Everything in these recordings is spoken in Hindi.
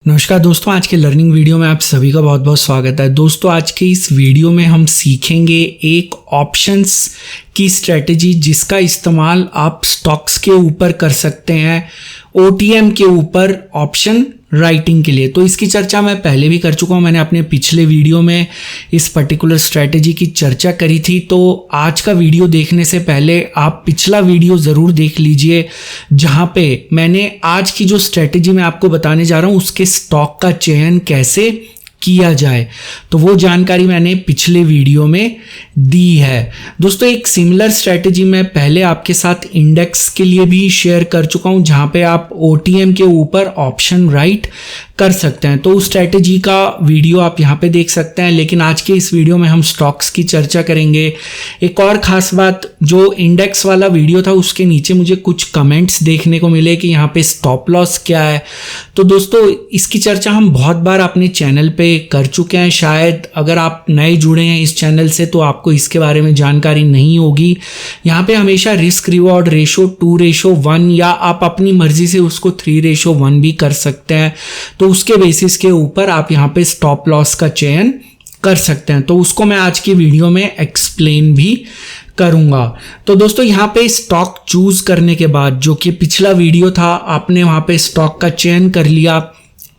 नमस्कार दोस्तों, आज के लर्निंग वीडियो में आप सभी का बहुत बहुत स्वागत है। दोस्तों आज के इस वीडियो में हम सीखेंगे एक ऑप्शंस की स्ट्रेटेजी जिसका इस्तेमाल आप स्टॉक्स के ऊपर कर सकते हैं, OTM के ऊपर ऑप्शन राइटिंग के लिए। तो इसकी चर्चा मैं पहले भी कर चुका हूं, मैंने अपने पिछले वीडियो में इस पर्टिकुलर स्ट्रेटेजी की चर्चा करी थी। तो आज का वीडियो देखने से पहले आप पिछला वीडियो ज़रूर देख लीजिए, जहां पे मैंने आज की जो स्ट्रेटेजी मैं आपको बताने जा रहा हूं उसके स्टॉक का चयन कैसे किया जाए, तो वो जानकारी मैंने पिछले वीडियो में दी है। दोस्तों एक सिमिलर स्ट्रेटेजी मैं पहले आपके साथ इंडेक्स के लिए भी शेयर कर चुका हूं, जहां पे आप OTM के ऊपर ऑप्शन राइट कर सकते हैं। तो उस स्ट्रेटेजी का वीडियो आप यहां पे देख सकते हैं, लेकिन आज के इस वीडियो में हम स्टॉक्स की चर्चा करेंगे। एक और खास बात, जो इंडेक्स वाला वीडियो था उसके नीचे मुझे कुछ कमेंट्स देखने को मिले कि यहाँ पे स्टॉप लॉस क्या है। तो दोस्तों इसकी चर्चा हम बहुत बार अपने चैनल पे कर चुके हैं। शायद अगर आप नए जुड़े हैं इस चैनल से तो आपको इसके बारे में जानकारी नहीं होगी। यहाँ पे हमेशा रिस्क रिवॉर्ड रेशो 2:1 या आप अपनी मर्जी से उसको 3:1 भी कर सकते हैं। तो उसके बेसिस के ऊपर आप यहाँ पे स्टॉप लॉस का चयन कर सकते हैं। तो उसको मैं आज की वीडियो में एक्सप्लेन भी करूंगा। तो दोस्तों यहाँ पे स्टॉक चूज करने के बाद, जो कि पिछला वीडियो था, आपने वहां पे स्टॉक का चयन कर लिया।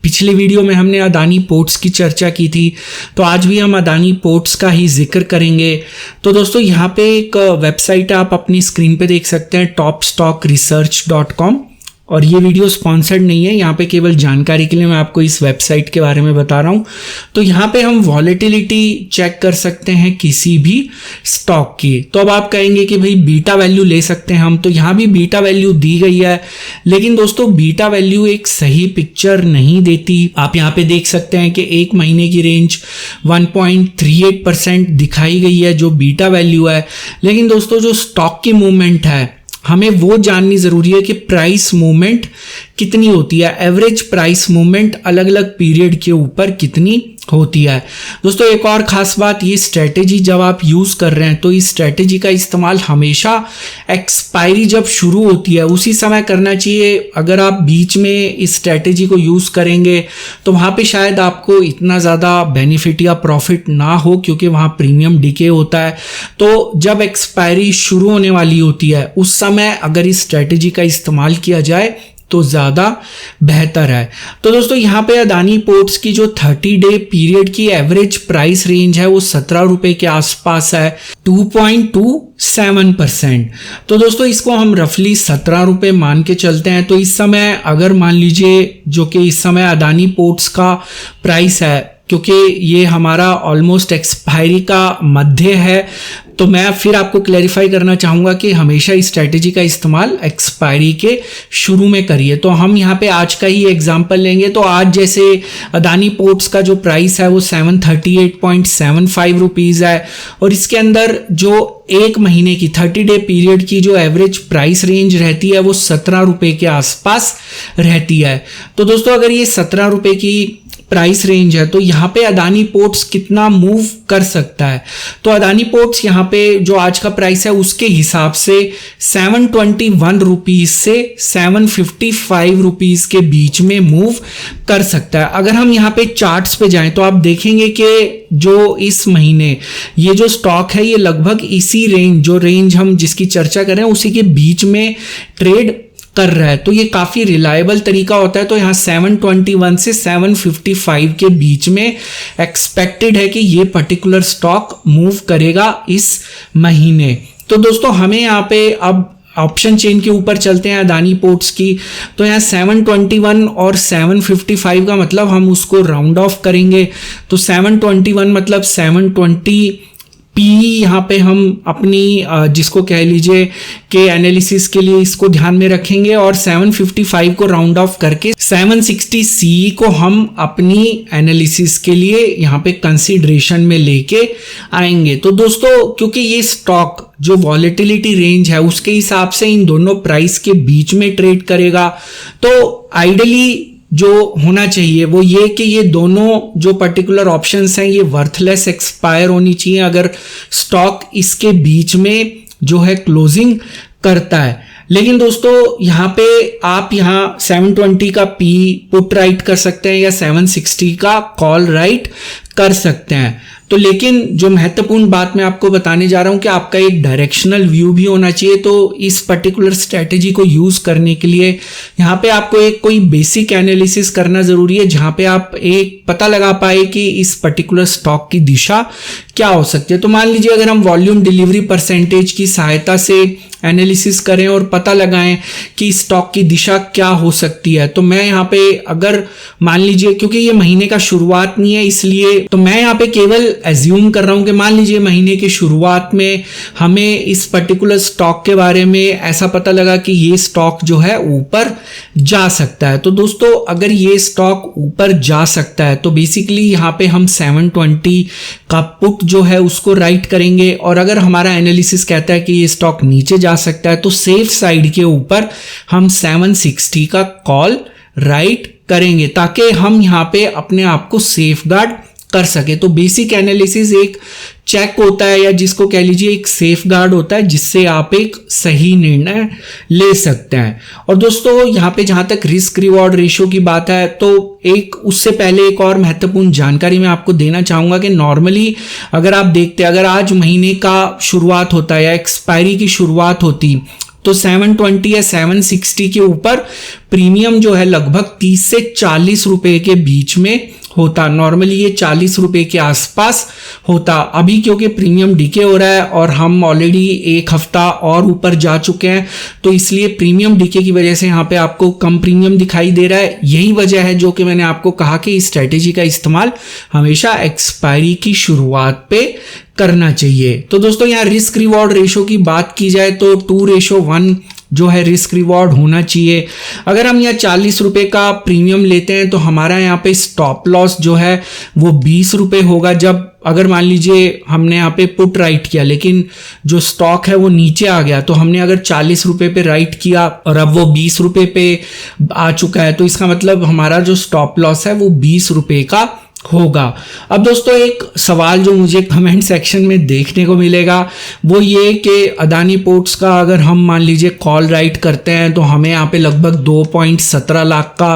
पिछले वीडियो में हमने अदानी पोर्ट्स की चर्चा की थी, तो आज भी हम अदानी पोर्ट्स का ही जिक्र करेंगे। तो दोस्तों यहाँ पे एक वेबसाइट है, आप अपनी स्क्रीन पे देख सकते हैं, topstockresearch.com। और ये वीडियो स्पॉन्सर्ड नहीं है, यहाँ पे केवल जानकारी के लिए मैं आपको इस वेबसाइट के बारे में बता रहा हूँ। तो यहाँ पे हम वॉलेटिलिटी चेक कर सकते हैं किसी भी स्टॉक की। तो अब आप कहेंगे कि भाई बीटा वैल्यू ले सकते हैं हम, तो यहाँ भी बीटा वैल्यू दी गई है, लेकिन दोस्तों बीटा वैल्यू एक सही पिक्चर नहीं देती। आप यहाँ पे देख सकते हैं कि एक महीने की रेंज 1.38% दिखाई गई है जो बीटा वैल्यू है, लेकिन दोस्तों जो स्टॉक की मूवमेंट है हमें वो जाननी जरूरी है कि प्राइस मूवमेंट कितनी होती है, एवरेज प्राइस मूवमेंट अलग अलग पीरियड के ऊपर कितनी होती है। दोस्तों एक और खास बात, ये स्ट्रेटेजी जब आप यूज कर रहे हैं तो इस स्ट्रेटेजी का इस्तेमाल हमेशा एक्सपायरी जब शुरू होती है उसी समय करना चाहिए। अगर आप बीच में इस स्ट्रेटेजी को यूज करेंगे तो वहां पे शायद आपको इतना ज्यादा बेनिफिट या प्रॉफिट ना हो, क्योंकि वहां प्रीमियम डिके होता है। तो जब एक्सपायरी शुरू होने वाली होती है उस समय अगर इस स्ट्रेटेजी का इस्तेमाल किया जाए तो ज़्यादा बेहतर है। तो दोस्तों यहाँ पे अदानी पोर्ट्स की जो 30 डे पीरियड की एवरेज प्राइस रेंज है वो 17 रुपए के आसपास है, 2.27%। तो दोस्तों इसको हम रफली 17 रुपए मान के चलते हैं। तो इस समय अगर मान लीजिए, जो कि इस समय अदानी पोर्ट्स का प्राइस है, क्योंकि ये हमारा ऑलमोस्ट एक्सपायरी का मध्य है, तो मैं फिर आपको क्लैरिफाई करना चाहूँगा कि हमेशा इस स्ट्रैटेजी का इस्तेमाल एक्सपायरी के शुरू में करिए। तो हम यहाँ पे आज का ही एग्जांपल लेंगे। तो आज जैसे अदानी पोर्ट्स का जो प्राइस है वो 738.75 रुपीज़ है, और इसके अंदर जो एक महीने की 30 डे पीरियड की जो एवरेज प्राइस रेंज रहती है वो 17 रुपये के आसपास रहती है। तो दोस्तों अगर ये 17 रुपये की प्राइस रेंज है तो यहाँ पे अदानी पोर्ट्स कितना मूव कर सकता है। तो अदानी पोर्ट्स यहाँ पे जो आज का प्राइस है उसके हिसाब से 721 रुपीज से 755 रुपीज के बीच में मूव कर सकता है। अगर हम यहाँ पे चार्ट्स पे जाएं तो आप देखेंगे कि जो इस महीने ये जो स्टॉक है ये लगभग इसी रेंज, जो रेंज हम जिसकी चर्चा कर रहे हैं उसी के बीच में ट्रेड कर रहा है। तो ये काफी रिलायबल तरीका होता है। तो यहाँ 721 से 755 के बीच में एक्सपेक्टेड है कि ये पर्टिकुलर स्टॉक मूव करेगा इस महीने। तो दोस्तों हमें यहाँ पे अब ऑप्शन चेन के ऊपर चलते हैं अदानी पोर्ट्स की। तो यहाँ 721 और 755 का मतलब हम उसको राउंड ऑफ करेंगे। तो 721 मतलब 720 पी यहाँ पे हम अपनी जिसको कह लीजिए कि एनालिसिस के लिए इसको ध्यान में रखेंगे, और 755 को राउंड ऑफ करके 760 सी को हम अपनी एनालिसिस के लिए यहाँ पे कंसीडरेशन में लेके आएंगे। तो दोस्तों क्योंकि ये स्टॉक जो वॉलेटिलिटी रेंज है उसके हिसाब से इन दोनों प्राइस के बीच में ट्रेड करेगा, तो आइडियली जो होना चाहिए वो ये कि ये दोनों जो पर्टिकुलर ऑप्शंस हैं ये वर्थलेस एक्सपायर होनी चाहिए अगर स्टॉक इसके बीच में जो है क्लोजिंग करता है। लेकिन दोस्तों यहाँ पे आप यहाँ 720 का पी पुट राइट कर सकते हैं या 760 का कॉल राइट कर सकते हैं। तो लेकिन जो महत्वपूर्ण बात मैं आपको बताने जा रहा हूं कि आपका एक डायरेक्शनल व्यू भी होना चाहिए। तो इस पर्टिकुलर स्ट्रेटेजी को यूज करने के लिए यहाँ पे आपको एक कोई बेसिक एनालिसिस करना जरूरी है, जहां पे आप एक पता लगा पाए कि इस पर्टिकुलर स्टॉक की दिशा क्या हो सकती है। तो मान लीजिए अगर हम वॉल्यूम डिलीवरी परसेंटेज की सहायता से एनालिसिस करें और पता लगाएं कि स्टॉक की दिशा क्या हो सकती है, तो मैं यहाँ पे अगर मान लीजिए, क्योंकि ये महीने का शुरुआत नहीं है इसलिए तो मैं यहाँ पे केवल एज्यूम कर रहा हूं कि मान लीजिए महीने के शुरुआत में हमें इस पर्टिकुलर स्टॉक के बारे में ऐसा पता लगा कि ये स्टॉक जो है ऊपर जा सकता है। तो दोस्तों अगर ये स्टॉक ऊपर जा सकता है तो बेसिकली यहाँ पे हम 720 का पुट जो है उसको राइट करेंगे, और अगर हमारा एनालिसिस कहता है कि ये स्टॉक नीचे जा सकता है तो सेफ साइड के ऊपर हम 760 का कॉल राइट करेंगे, ताकि हम यहाँ पे अपने आप को सेफ गार्ड कर सके। तो बेसिक एनालिसिस एक चेक होता है, या जिसको कह लीजिए एक सेफ गार्ड होता है, जिससे आप एक सही निर्णय ले सकते हैं। और दोस्तों यहाँ पे जहां तक रिस्क रिवॉर्ड रेशियो की बात है, तो एक उससे पहले एक और महत्वपूर्ण जानकारी मैं आपको देना चाहूंगा कि नॉर्मली अगर आप देखते हैं, अगर आज महीने का शुरुआत होता है या एक्सपायरी की शुरुआत होती, तो 720 या 760 के ऊपर प्रीमियम जो है लगभग 30 से 40 रुपए के बीच में होता। नॉर्मली ये 40 रुपए के आसपास होता। अभी क्योंकि प्रीमियम डीके हो रहा है और हम ऑलरेडी एक हफ्ता और ऊपर जा चुके हैं, तो इसलिए प्रीमियम डीके की वजह से यहाँ पे आपको कम प्रीमियम दिखाई दे रहा है। यही वजह है जो कि मैंने आपको कहा कि इस स्ट्रेटेजी का इस्तेमाल हमेशा एक्सपायरी की शुरुआत पे करना चाहिए। तो दोस्तों यहाँ रिस्क रिवॉर्ड रेशो की बात की जाए तो 2:1 जो है रिस्क रिवॉर्ड होना चाहिए। अगर हम यहाँ 40 रुपए का प्रीमियम लेते हैं तो हमारा यहाँ पे स्टॉप लॉस जो है वो 20 रुपए होगा। जब अगर मान लीजिए हमने यहाँ पे पुट राइट किया लेकिन जो स्टॉक है वो नीचे आ गया, तो हमने अगर 40 रुपए पे राइट किया और अब वो 20 रुपए पे आ चुका है, तो इसका मतलब हमारा जो स्टॉप लॉस है वो 20 रुपए का होगा। अब दोस्तों एक सवाल जो मुझे कमेंट सेक्शन में देखने को मिलेगा वो ये कि अदानी पोर्ट्स का अगर हम मान लीजिए कॉल राइट करते हैं तो हमें यहाँ पे लगभग 2.17 लाख का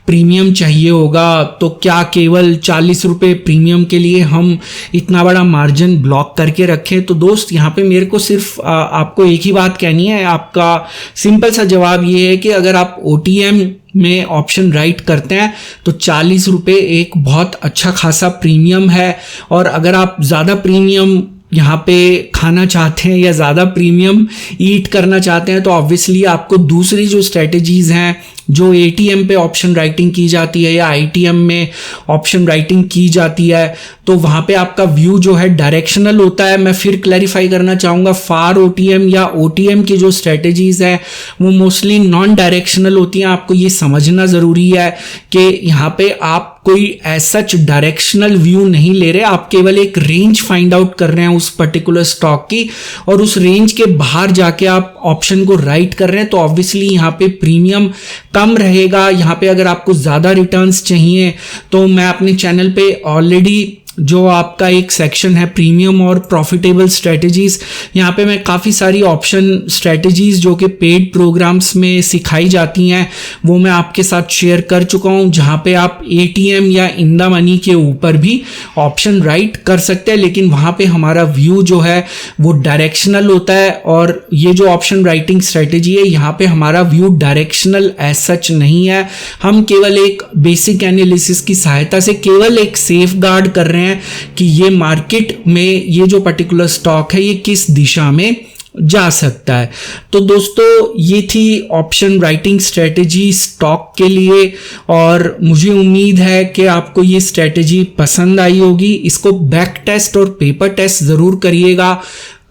प्रीमियम चाहिए होगा, तो क्या केवल 40 रुपए प्रीमियम के लिए हम इतना बड़ा मार्जिन ब्लॉक करके रखें? तो दोस्त यहाँ पे मेरे को सिर्फ आपको एक ही बात कहनी है। आपका सिंपल सा जवाब ये है कि अगर आप OTM में ऑप्शन राइट करते हैं तो 40 रुपए एक बहुत अच्छा खासा प्रीमियम है, और अगर आप ज़्यादा प्रीमियम यहाँ पे खाना चाहते हैं या ज़्यादा प्रीमियम ईट करना चाहते हैं तो ऑब्वियसली आपको दूसरी जो स्ट्रेटजीज़ हैं, जो ATM पे ऑप्शन राइटिंग की जाती है या ITM में ऑप्शन राइटिंग की जाती है, तो वहाँ पे आपका व्यू जो है डायरेक्शनल होता है। मैं फिर क्लैरिफाई करना चाहूँगा, फार OTM या OTM की जो स्ट्रेटजीज़ हैं वो मोस्टली नॉन डायरेक्शनल होती हैं। आपको ये समझना ज़रूरी है कि यहाँ पे आप कोई ऐसा डायरेक्शनल व्यू नहीं ले रहे, आप केवल एक रेंज फाइंड आउट कर रहे हैं उस पर्टिकुलर स्टॉक की, और उस रेंज के बाहर जाके आप ऑप्शन को राइट कर रहे हैं, तो ऑब्वियसली यहाँ पे प्रीमियम कम रहेगा। यहाँ पे अगर आपको ज़्यादा रिटर्न्स चाहिए तो मैं अपने चैनल पे ऑलरेडी जो आपका एक सेक्शन है प्रीमियम और प्रॉफिटेबल स्ट्रेटजीज, यहाँ पे मैं काफ़ी सारी ऑप्शन स्ट्रेटजीज जो कि पेड प्रोग्राम्स में सिखाई जाती हैं वो मैं आपके साथ शेयर कर चुका हूँ, जहाँ पे आप ATM या इन द मनी के ऊपर भी ऑप्शन राइट कर सकते हैं। लेकिन वहाँ पे हमारा व्यू जो है वो डायरेक्शनल होता है, और ये जो ऑप्शन राइटिंग स्ट्रेटजी है यहाँ पे हमारा व्यू डायरेक्शनल एज सच नहीं है। हम केवल एक बेसिक एनालिसिस की सहायता से केवल एक सेफ गार्ड कर रहे हैं कि ये मार्केट में ये जो पर्टिकुलर स्टॉक है ये किस दिशा में जा सकता है। तो दोस्तों ये थी ऑप्शन राइटिंग स्ट्रेटजी स्टॉक के लिए, और मुझे उम्मीद है कि आपको ये स्ट्रेटजी पसंद आई होगी। इसको बैक टेस्ट और पेपर टेस्ट ज़रूर करिएगा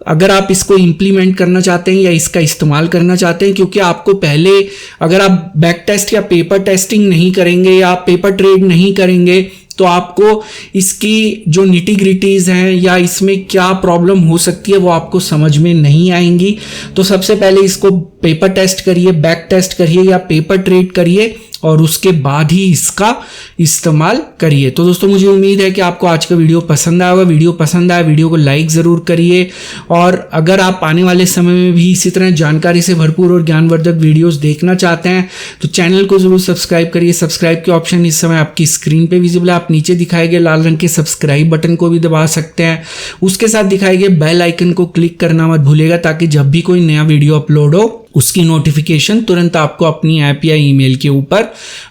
अगर आप इसको इम्प्लीमेंट करना चाहते हैं या इसका इस्तेमाल करना चाहते हैं, क्योंकि आपको पहले अगर आप बैक टेस्ट या पेपर टेस्टिंग नहीं करेंगे या पेपर ट्रेड नहीं करेंगे तो आपको इसकी जो निटी ग्रिटीज़ हैं या इसमें क्या प्रॉब्लम हो सकती है वो आपको समझ में नहीं आएंगी। तो सबसे पहले इसको पेपर टेस्ट करिए, बैक टेस्ट करिए या पेपर ट्रेड करिए, और उसके बाद ही इसका इस्तेमाल करिए। तो दोस्तों मुझे उम्मीद है कि आपको आज का वीडियो पसंद आया होगा। वीडियो पसंद आया वीडियो को लाइक ज़रूर करिए, और अगर आप आने वाले समय में भी इसी तरह जानकारी से भरपूर और ज्ञानवर्धक वीडियोस देखना चाहते हैं तो चैनल को ज़रूर सब्सक्राइब करिए। सब्सक्राइब के ऑप्शन इस समय आपकी स्क्रीन पे विजिबल है। आप नीचे दिखाए गए लाल रंग के सब्सक्राइब बटन को भी दबा सकते हैं। उसके साथ दिखाए गए बेल आइकन को क्लिक करना मत भूलिएगा, ताकि जब भी कोई नया वीडियो अपलोड हो उसकी नोटिफिकेशन तुरंत आपको अपनी ऐप या ईमेल के ऊपर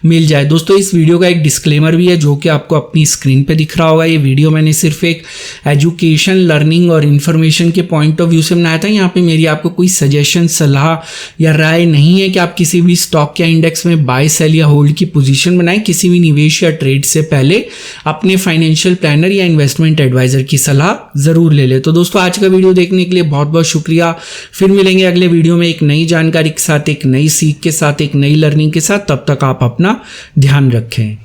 मिल जाए। दोस्तों इस वीडियो का एक डिस्क्लेमर भी है जो कि आपको अपनी स्क्रीन पे दिख रहा होगा। ये वीडियो मैंने सिर्फ एक एजुकेशन, लर्निंग और इन्फॉर्मेशन के पॉइंट ऑफ व्यू से बनाया था। यहाँ पे मेरी आपको कोई सजेशन, सलाह या राय नहीं है कि आप किसी भी स्टॉक या इंडेक्स में बाय, सेल या होल्ड की पोजीशन बनाएं। किसी भी निवेश या ट्रेड से पहले अपने फाइनेंशियल प्लानर या इन्वेस्टमेंट एडवाइजर की सलाह जरूर ले ले। तो दोस्तों आज का वीडियो देखने के लिए बहुत बहुत शुक्रिया। फिर मिलेंगे अगले वीडियो में एक नई जानकारी के साथ, एक नई सीख के साथ, एक नई लर्निंग के साथ। तब तक आप अपना ध्यान रखें।